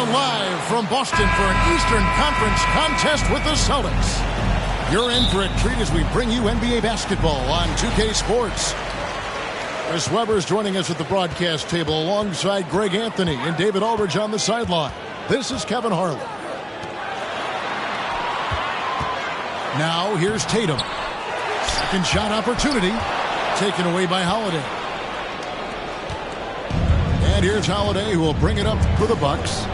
Now live from Boston for an Eastern Conference contest with the Celtics. You're in for a treat as we bring you NBA basketball on 2K Sports. Chris Webber's joining us at the broadcast table alongside Greg Anthony and David Aldridge on the sideline. This is Kevin Harlan. Now here's Tatum. Second shot opportunity taken away by Holiday. And here's Holiday, who will bring it up for the Bucks.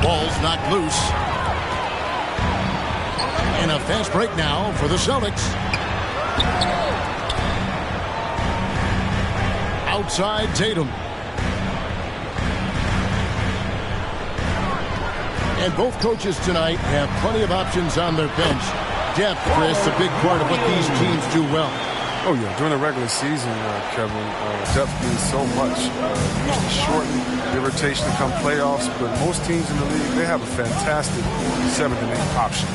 Ball's knocked loose. And a fast break now for the Celtics. Outside Tatum. And both coaches tonight have plenty of options on their bench. Depth, Chris, a big part of what these teams do well. Oh, yeah. During the regular season, Kevin, depth means so much. Used to shorten the rotation come playoffs, but most teams in the league, they have a fantastic 7th and 8th option.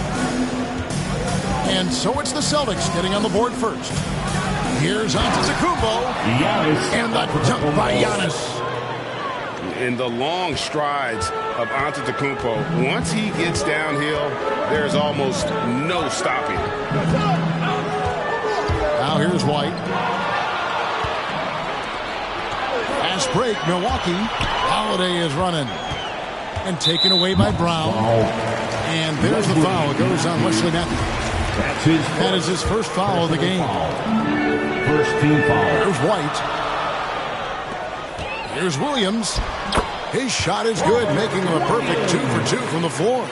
And so it's the Celtics getting on the board first. Here's Antetokounmpo. And the jump by Giannis. In the long strides of Antetokounmpo, once he gets downhill, there's almost no stopping. Now here's White. Fast break, Milwaukee. Holiday is running. And taken away by Brown. And there's the foul. It goes on Wesley Matthews. That is his first foul of the game. First team foul. There's White. Here's Williams. His shot is good, making him a perfect 2 for 2 from the floor.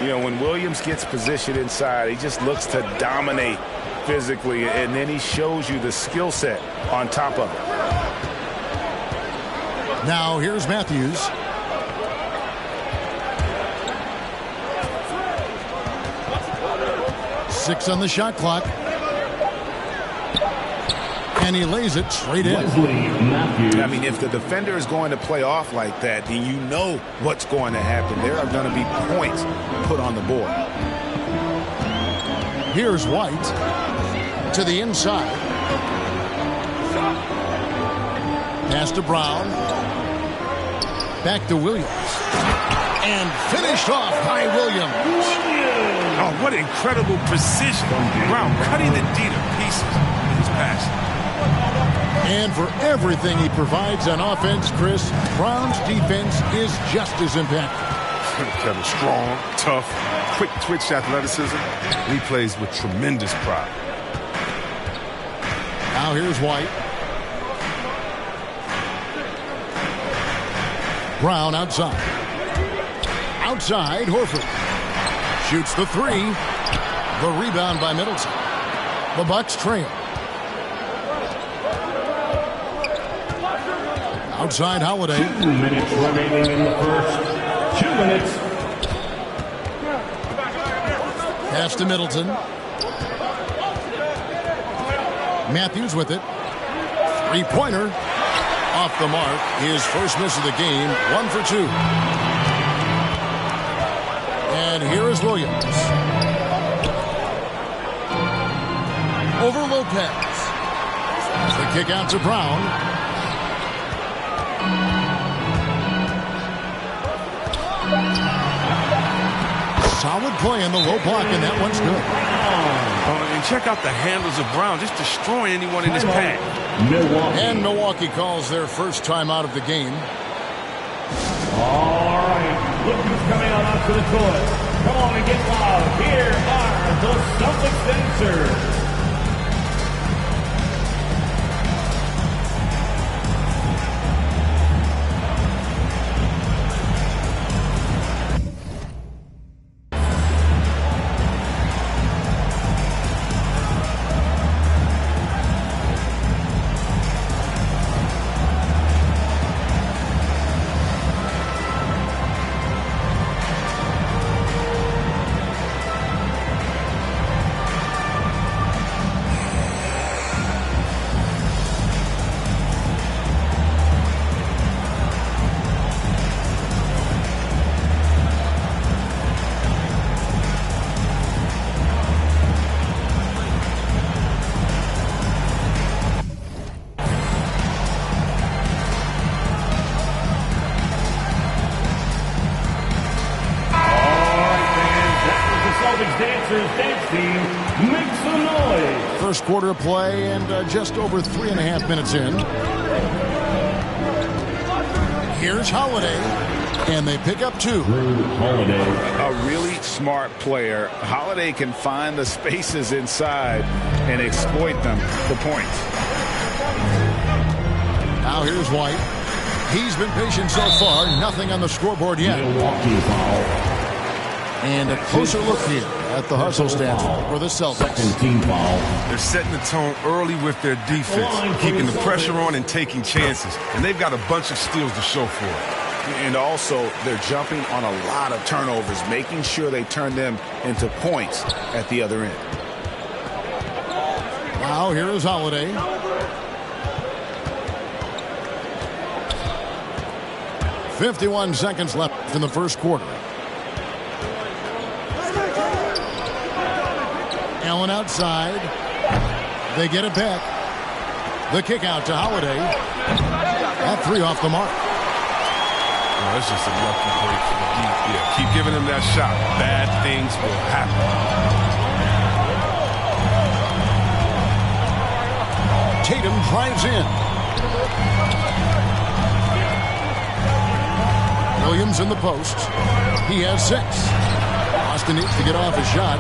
You know, when Williams gets positioned inside, he just looks to dominate physically, and then he shows you the skill set on top of it. Now here's Matthews. Six on the shot clock. And he lays it straight in. I mean, if the defender is going to play off like that, then you know what's going to happen. There are going to be points put on the board. Here's White to the inside. Pass to Brown. Back to Williams. And finished off by Williams. Oh, what incredible precision. Brown cutting the D to pieces with his pass. And for everything he provides on offense, Chris, Brown's defense is just as impactful. Kevin, strong, tough, quick twitch athleticism. He plays with tremendous pride. Now here's White. Brown outside. Outside, Horford. Shoots the three. The rebound by Middleton. The Bucks trail. Outside Holiday. 2 minutes remaining in the first. 2 minutes. Pass to Middleton. Matthews with it. Three-pointer. Off the mark. His first miss of the game. 1 for 2. And here is Williams. Over Lopez. The kick out to Brown. Solid play in the low block, and that one's good. And check out the handles of Brown, just destroying anyone in his path. And Milwaukee calls their first time out of the game. All right, look who's coming out onto the court. Come on and get loud. Here are the Celtics dancers. Dancers Dance Team, make some noise. First quarter of play and just over 3.5 minutes in. Here's Holiday, and they pick up 2. A really smart player. Holiday can find the spaces inside and exploit them for points. Now here's White. He's been patient so far. Nothing on the scoreboard yet. And a closer look here at the hustle stats for the Celtics. They're setting the tone early with their defense, keeping the pressure on and taking chances. And they've got a bunch of steals to show for it. And also, they're jumping on a lot of turnovers, making sure they turn them into points at the other end. Now here is Holiday. "51 seconds left in the first quarter." Allen outside. They get it back. The kick out to Holiday. That 3 off the mark. Oh, that's just a lucky break for the deep. Yeah, keep giving them that shot. Bad things will happen. Tatum drives in. Williams in the post. He has 6. Austin needs to get off his shot.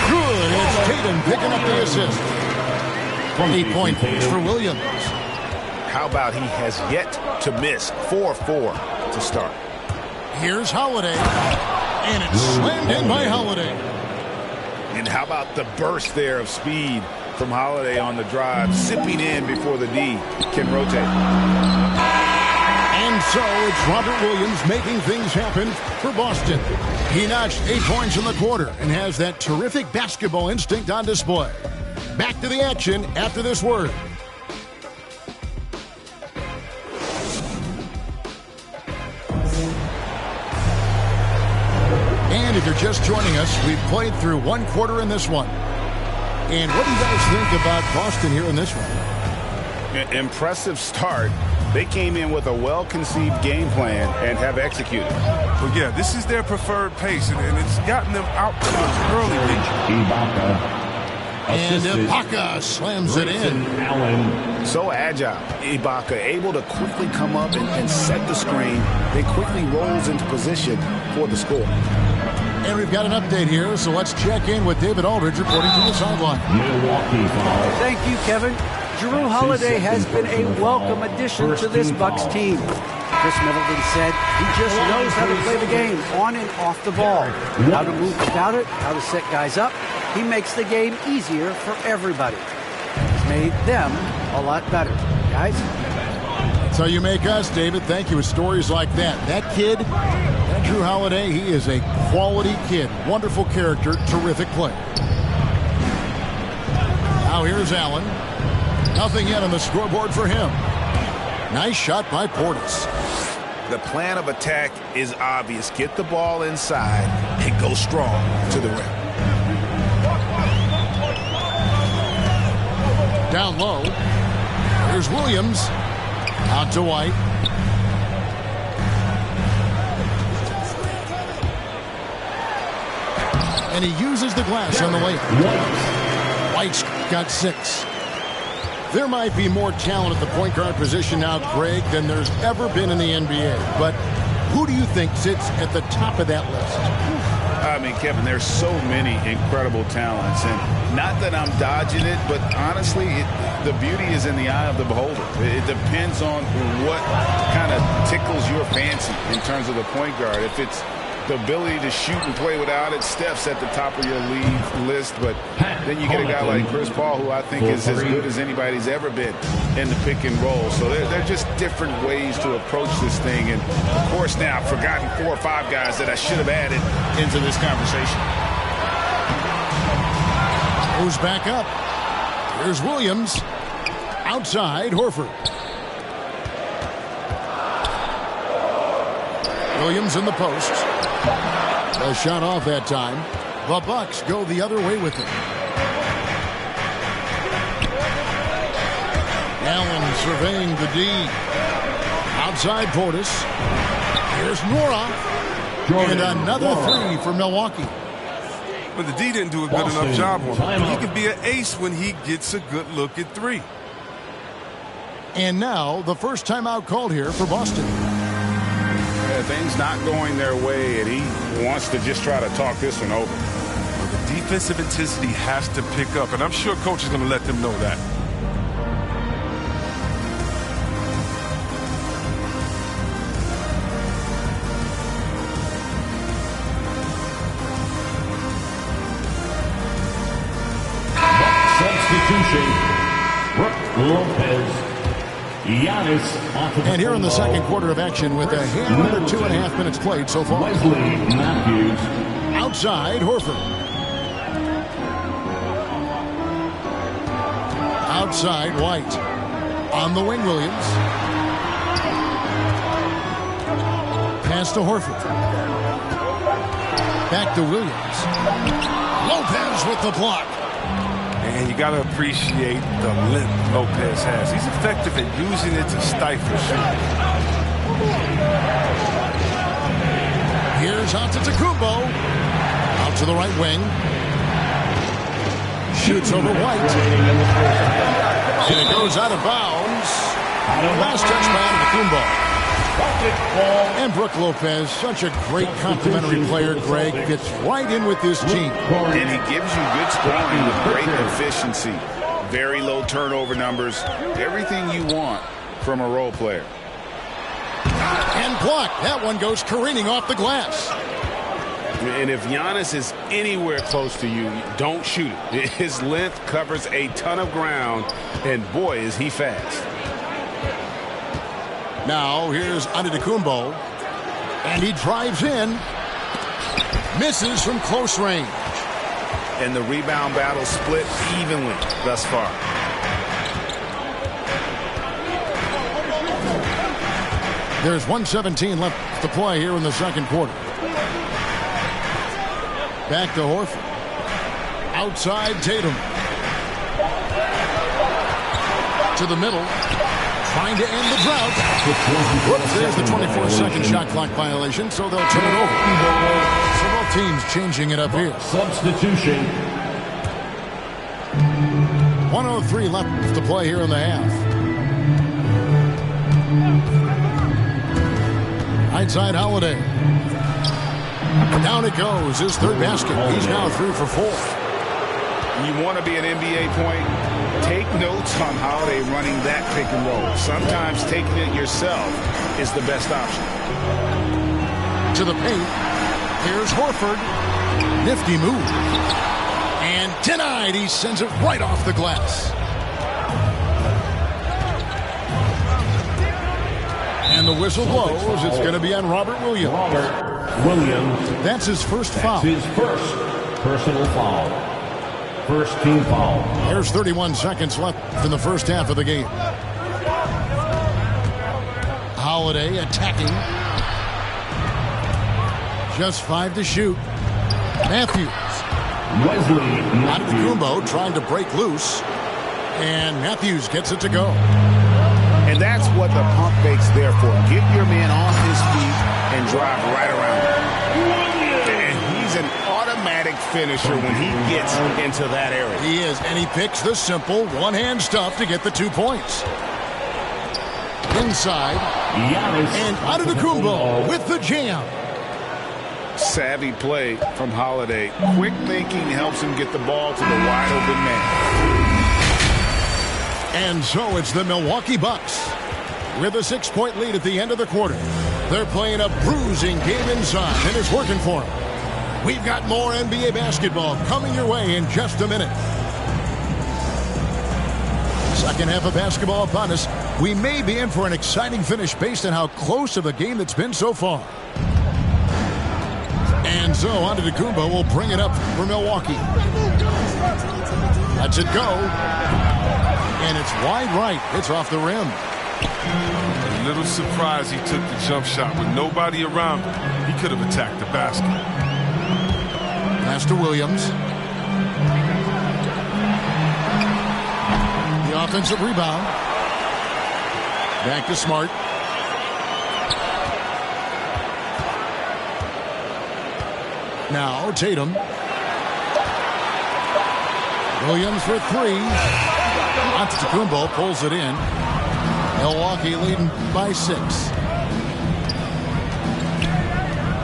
Good. It's Tatum picking up the assist. 8-point pace for Williams. How about he has yet to miss? 4-4 to start. Here's Holiday. And it's slammed in by Holiday. And how about the burst there of speed from Holiday on the drive, zipping in before the D can rotate. And so it's Robert Williams making things happen for Boston. He notched 8 points in the quarter and has that terrific basketball instinct on display. Back to the action after this word. And if you're just joining us, we've played through 1 quarter in this one. And what do you guys think about Boston here in this one? Impressive start. They came in with a well-conceived game plan and have executed. Well, yeah, this is their preferred pace, and it's gotten them out to an early lead. And Ibaka slams it in. So agile. Ibaka able to quickly come up and set the screen. They quickly rolls into position for the score. And we've got an update here, so let's check in with David Aldridge reporting from the sideline. Thank you, Kevin. Jrue Holiday has been a welcome addition to this Bucks team. Chris Middleton said he just knows how to play the game on and off the ball, how to move without it, how to set guys up. He makes the game easier for everybody. He's made them a lot better. Guys? That's how you make us, David. Thank you with stories like that. That kid, that Jrue Holiday, he is a quality kid. Wonderful character, terrific player. Now here's Allen. Nothing yet on the scoreboard for him. Nice shot by Portis. The plan of attack is obvious. Get the ball inside and go strong to the rim. Down low. Here's Williams. Out to White. And he uses the glass on the layup. White's got 6. There might be more talent at the point guard position now, Greg, than there's ever been in the NBA. But who do you think sits at the top of that list? I mean, Kevin, there's so many incredible talents. And not that I'm dodging it, but honestly, the beauty is in the eye of the beholder. It depends on what kind of tickles your fancy in terms of the point guard. If it's the ability to shoot and play without it, Steph's at the top of your league list. But then you get a guy like Chris Paul, who I think is as good as anybody's ever been in the pick and roll. So they're just different ways to approach this thing. And, of course, now I've forgotten 4 or 5 guys that I should have added into this conversation. Goes back up. Here's Williams. Outside, Horford. Williams in the post. A shot off that time. The Bucks go the other way with it. Allen surveying the D. Outside Portis. Here's Nora. And another 3 for Milwaukee. But the D didn't do a good enough job on him. He can be an ace when he gets a good look at three. And now the first timeout called here for Boston. Yeah, things not going their way, and he wants to just try to talk this one over. Well, the defensive intensity has to pick up, and I'm sure coach is going to let them know that. Substitution. Brook Lopez. Giannis off of the And here in the second quarter of action with a hand under 2.5 minutes played so far. Wesley Matthews. Outside, Horford. Outside, White. On the wing, Williams. Pass to Horford. Back to Williams. Lopez with the block. And you got to appreciate the length Lopez has. He's effective at using it to stifle shooting. Here's Antetokounmpo. Out to the right wing. Shoots over White. And it goes out of bounds. Last touch by Antetokounmpo. And Brook Lopez, such a great complimentary player, Greg, fits right in with this team. And he gives you good scoring with great efficiency. Very low turnover numbers. Everything you want from a role player. And blocked. That one goes careening off the glass. And if Giannis is anywhere close to you, don't shoot it. His length covers a ton of ground, and boy, is he fast. Now, here's Antetokounmpo. And he drives in. Misses from close range. And the rebound battle split evenly thus far. There's 1:17 left to play here in the second quarter. Back to Horford. Outside Tatum. To the middle. Trying to end the drought. Whoops, there's the 24-second shot clock violation, so they'll turn it over. So both teams changing it up here. Substitution. 1:03 left to play here in the half. Right side Holiday. Down it goes. His third basket. He's now through for 4. You want to be an NBA point? Take notes on Holiday running that pick and roll. Sometimes taking it yourself is the best option. To the paint. Here's Horford. Nifty move. And denied. He sends it right off the glass. And the whistle blows. It's going to be on Robert Williams. That's his first foul. His first personal foul. First team foul. There's 31 seconds left in the first half of the game. Holiday attacking. Just 5 to shoot. Matthews. Antetokounmpo trying to break loose. And Matthews gets it to go. And that's what the pump fake's there for. Get your man on his feet and drive right around him. And he's an automatic finisher when he gets into that area. He is, and he picks the simple one-hand stuff to get the 2 points. Inside. And Antetokounmpo with the jam. Savvy play from Holiday. Quick thinking helps him get the ball to the wide open man. And so it's the Milwaukee Bucks with a 6-point lead at the end of the quarter. They're playing a bruising game inside, and it's working for them. We've got more NBA basketball coming your way in just a minute. Second half of basketball upon us. We may be in for an exciting finish based on how close of a game that's been so far. And so Antetokounmpo will bring it up for Milwaukee. Lets it go. And it's wide right. It's off the rim. A little surprised he took the jump shot with nobody around him. He could have attacked the basket. Pass to Williams. The offensive rebound. Back to Smart. Now Tatum. Williams for three. Antetokounmpo pulls it in. Milwaukee leading by 6.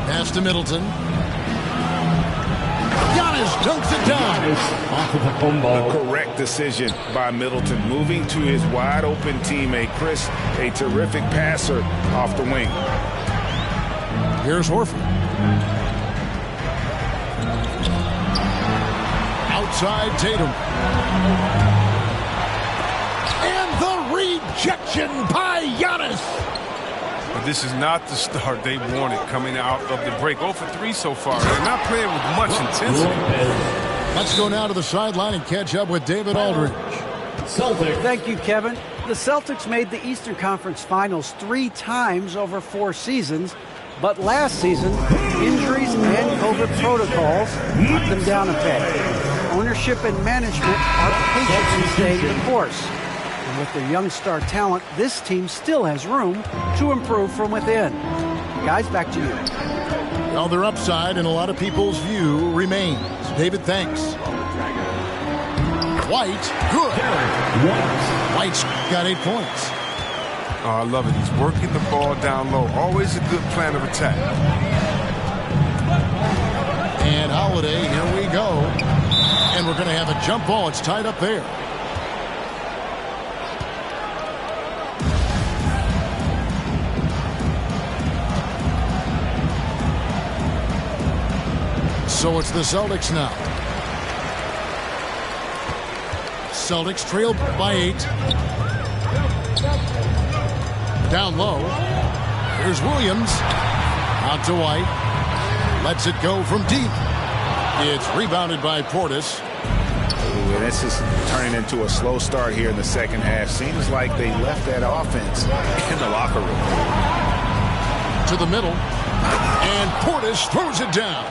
Pass to Middleton. Giannis dunks it down. The correct decision by Middleton, moving to his wide-open teammate, Chris, a terrific passer off the wing. Here's Horford. Outside Tatum. And the rejection by Giannis. But this is not the start they wanted coming out of the break. 0 for 3 so far. They're not playing with much intensity. Let's go now to the sideline and catch up with David Aldridge. Thank you, Kevin. The Celtics made the Eastern Conference Finals 3 times over 4 seasons, but last season, injuries and COVID protocols knocked them down a bit. Ownership and management are patient in staying the course. And with their young star talent, this team still has room to improve from within. Guys, back to you. Well, their upside in a lot of people's view remains. David, thanks. White, good. White's got 8 points. Oh, I love it. He's working the ball down low. Always a good plan of attack. And Holiday, here we go. And we're going to have a jump ball. It's tied up there. So it's the Celtics now. Celtics trail by 8. Down low. Here's Williams. Out to White. Lets it go from deep. It's rebounded by Portis. Ooh, this is turning into a slow start here in the second half. Seems like they left that offense in the locker room. To the middle. And Portis throws it down.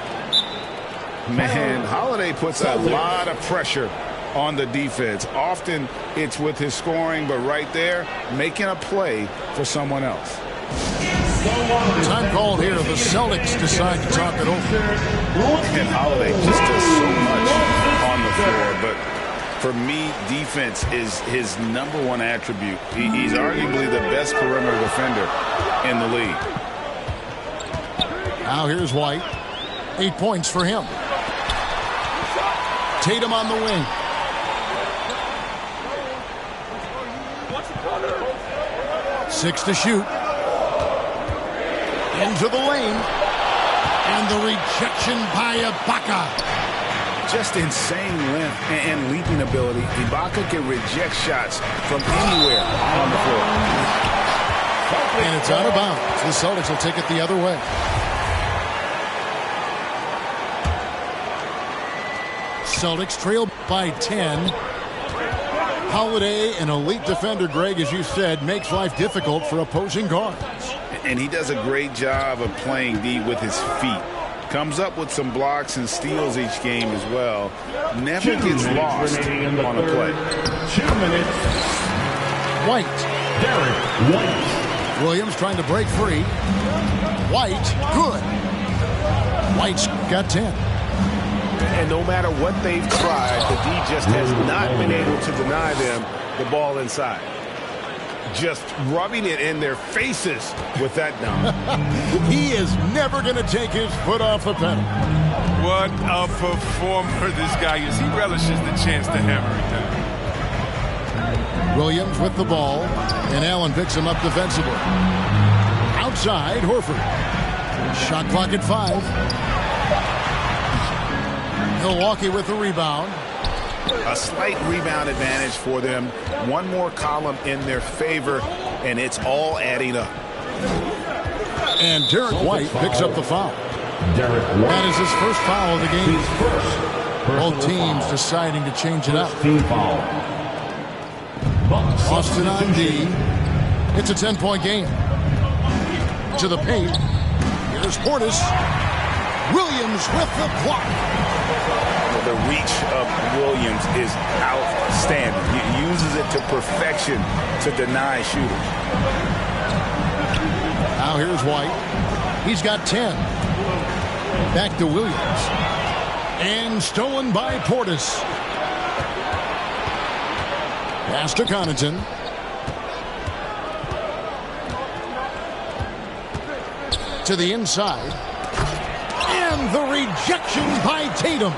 Man, Holiday puts a lot of pressure on the defense. Often it's with his scoring, but right there, making a play for someone else. Time called here. The Celtics decide to talk it over. And Holiday just does so much on the floor, but for me, defense is his #1 attribute. He's arguably the best perimeter defender in the league. Now here's White. 8 points for him. Tatum on the wing. Six to shoot. Into the lane. And the rejection by Ibaka. Just insane length and leaping ability. Ibaka can reject shots from anywhere on the floor. And it's out of bounds. The Celtics will take it the other way. Celtics trail by 10. Holiday, an elite defender, Greg, as you said, makes life difficult for opposing guards. And he does a great job of playing D with his feet. Comes up with some blocks and steals each game as well. Never gets lost on a play. 2 minutes. White. Derek White. Williams trying to break free. White, good. White's got 10. And no matter what they've tried, the D just has not been able to deny them the ball inside. Just rubbing it in their faces with that dunk. He is never going to take his foot off the pedal. What a performer this guy is. He relishes the chance to hammer it down. Williams with the ball, and Allen picks him up defensively. Outside, Horford. Shot clock at 5. Milwaukee with the rebound. A slight rebound advantage for them. One more column in their favor, and it's all adding up. And Derek White picks up the foul. That is his first foul of the game. Both teams deciding to change it up. Austin on D. It's a 10-point game. To the paint. Here's Portis. Williams with the block. The reach of Williams is outstanding. He uses it to perfection to deny shooters. Now here's White. He's got 10. Back to Williams. And stolen by Portis. Pass to Connaughton. To the inside. And the rejection by Tatum.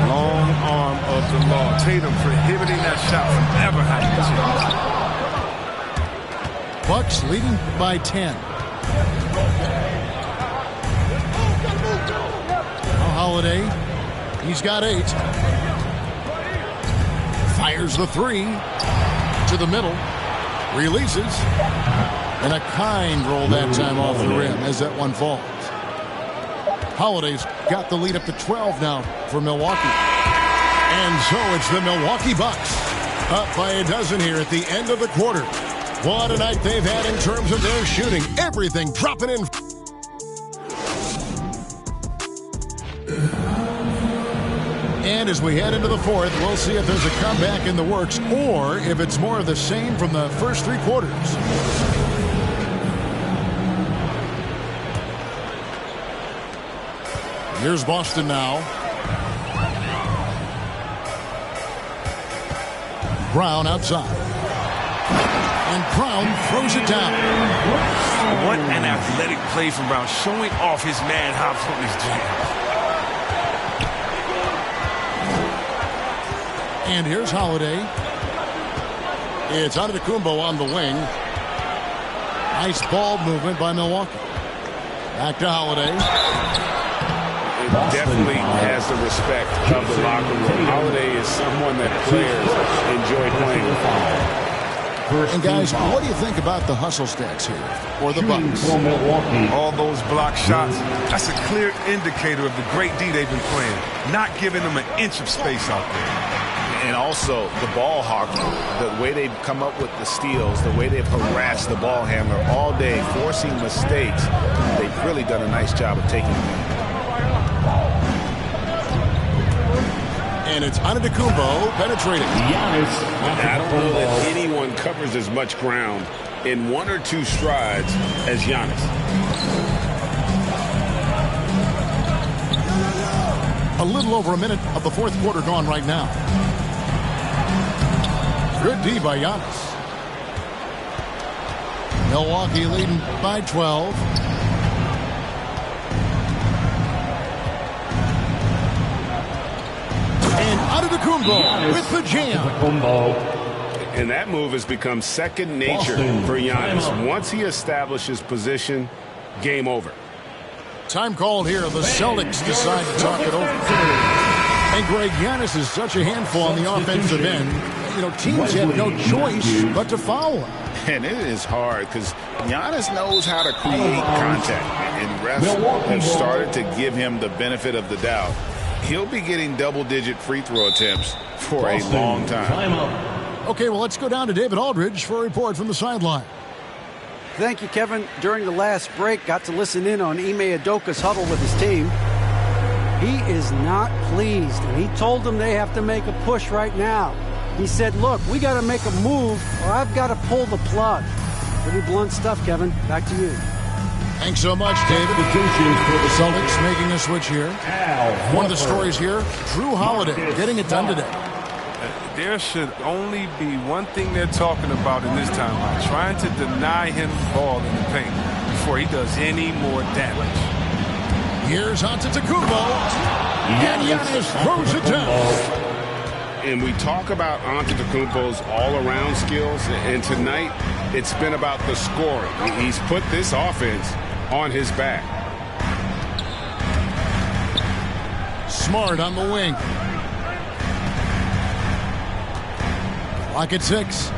Long arm of the law. Tatum prohibiting that shot from ever happening. Bucks leading by 10. Now Holiday. He's got 8. Fires the 3. To the middle. Releases. And a kind roll that time off the rim as that one falls. Holiday's got the lead up to 12 now for Milwaukee. And so it's the Milwaukee Bucks up by a dozen here at the end of the quarter. What a night they've had in terms of their shooting. Everything dropping in. And as we head into the fourth, we'll see if there's a comeback in the works or if it's more of the same from the first 3 quarters. Here's Boston now. Brown outside. And Brown throws it down. What an athletic play from Brown, showing off his man hops on his jam. And here's Holiday. It's Antetokounmpo on the wing. Nice ball movement by Milwaukee. Back to Holiday. Definitely has the respect of the locker room. Holiday is someone that players enjoy playing with. And guys, what do you think about the hustle stats here for the Bucks? All those block shots, that's a clear indicator of the great D they've been playing. Not giving them an inch of space out there. And also the ball hawking, the way they've come up with the steals, the way they've harassed the ball handler all day, forcing mistakes. They've really done a nice job of taking them. And it's Antetokounmpo penetrating. I don't know that anyone covers as much ground in 1 or 2 strides as Giannis. A little over a minute of the fourth quarter gone right now. Good D by Giannis. Milwaukee leading by 12. And Antetokounmpo with the jam. And that move has become second nature for Giannis. Once he establishes position, game over. Time called here. The Celtics decide to talk it over. And Greg, Giannis is such a handful on the offensive end. You know, teams have no choice but to foul him. And it is hard because Giannis knows how to create contact. And refs have started to give him the benefit of the doubt. He'll be getting double-digit free throw attempts for a long time. Okay, well, let's go down to David Aldridge for a report from the sideline. Thank you, Kevin. During the last break, got to listen in on Ime Udoka's huddle with his team. He is not pleased, and he told them they have to make a push right now. He said, look, we got to make a move, or I've got to pull the plug. Pretty blunt stuff, Kevin. Back to you. Thanks so much, David. The Celtics making a switch here. One of the stories here, Drew Holiday getting it done today. There should only be one thing they're talking about in this timeline, trying to deny him the ball in the paint before he does any more damage. Here's Antetokounmpo, and Giannis throws it down. And we talk about Antetokounmpo's all-around skills, and tonight it's been about the scoring. He's put this offense on his back. Smart on the wing. Clock at 6.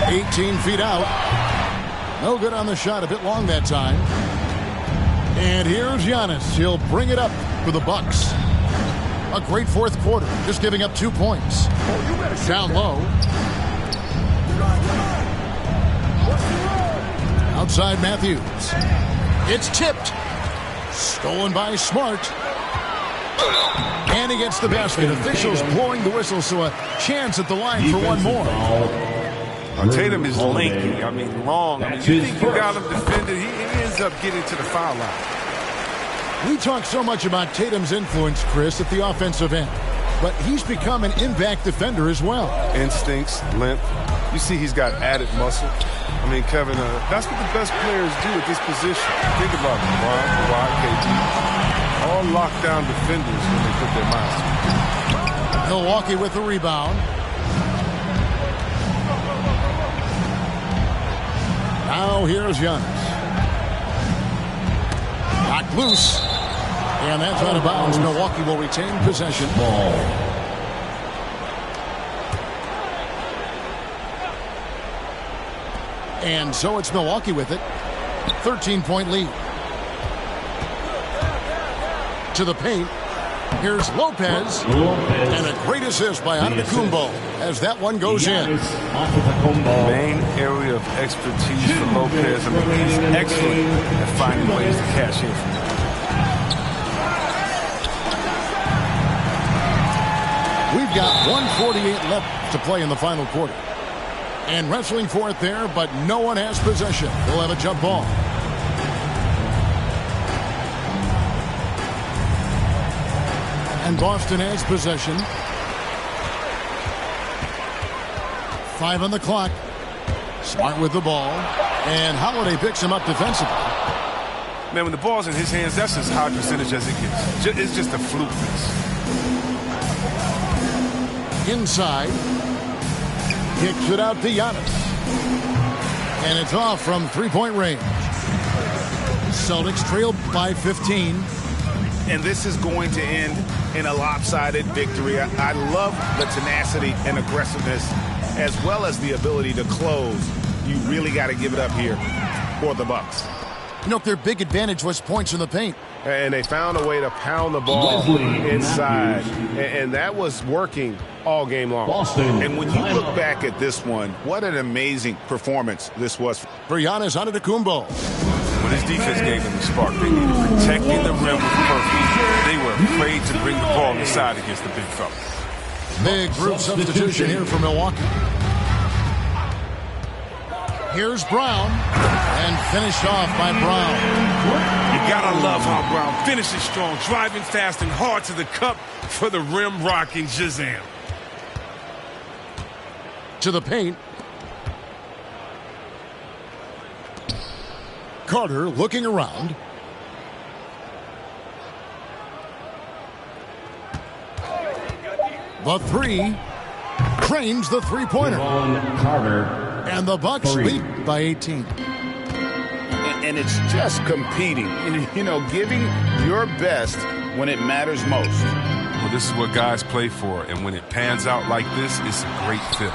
18 feet out. No good on the shot. A bit long that time. And here's Giannis. He'll bring it up for the Bucks. A great fourth quarter. Just giving up 2 points. Down low. Outside Matthews. It's tipped. Stolen by Smart. And he gets the basket. Officials blowing the whistle, so a chance at the line for one more. Tatum is lanky. I mean, long. I mean, you think you got him defended, he ends up getting to the foul line. We talk so much about Tatum's influence, Chris, at the offensive end. but he's become an impact defender as well. Instincts, length. You see he's got added muscle. I mean, Kevin, that's what the best players do at this position. Think about LeBron, Kawhi, KD. All lockdown defenders when they put their minds to it. Milwaukee with the rebound. Now here's Giannis. Knocked loose. And that's out of bounds. Milwaukee will retain possession. And so it's Milwaukee with it. 13-point lead. To the paint. Here's Lopez. And a great assist by Antetokounmpo as that one goes in. Main area of expertise for Lopez. I mean, he's excellent at finding ways to cash in from that. We've got 1:48 left to play in the final quarter. And wrestling for it there, but no one has possession. We'll have a jump ball. And Boston has possession. 5 on the clock. Smart with the ball. And Holiday picks him up defensively. Man, when the ball's in his hands, that's as high percentage as it gets. It's just a fluke miss. Inside. Kicks it out to Giannis. And it's off from three-point range. Celtics trail by 15. And this is going to end in a lopsided victory. I love the tenacity and aggressiveness as well as the ability to close. You really got to give it up here for the Bucks. You know, their big advantage was points in the paint. And they found a way to pound the ball inside. And that was working all game long. And when you look back at this one, what an amazing performance this was. For Giannis Antetokounmpo. When his defense gave them the spark, they needed protecting the rim was perfect. They were afraid to bring the ball inside against the big fella. Big group substitution here for Milwaukee. Here's Brown. And finished off by Brown. You gotta love how Brown finishes strong, driving fast and hard to the cup for the rim rocking Shazam. To the paint. Carter looking around. The three. Cranes the three-pointer. Carter. And the Bucks lead by 18. And it's just competing. You know, giving your best when it matters most. Well, this is what guys play for, and when it pans out like this, it's a great fit.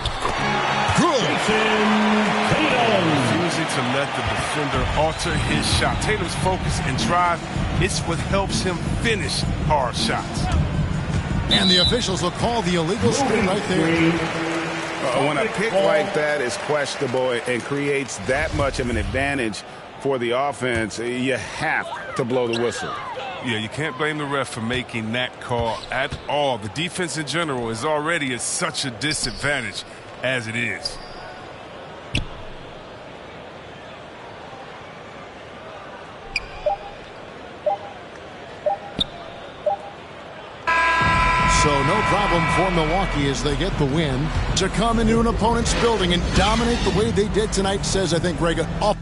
Refusing to let the defender alter his shot. Tatum's focus and drive, it's what helps him finish hard shots. And the officials will call the illegal screen right there. When a pick like that is questionable and creates that much of an advantage for the offense, you have to blow the whistle. Yeah, you can't blame the ref for making that call at all. The defense in general is already at such a disadvantage as it is. So no problem for Milwaukee as they get the win. To come into an opponent's building and dominate the way they did tonight says, I think, Greg, off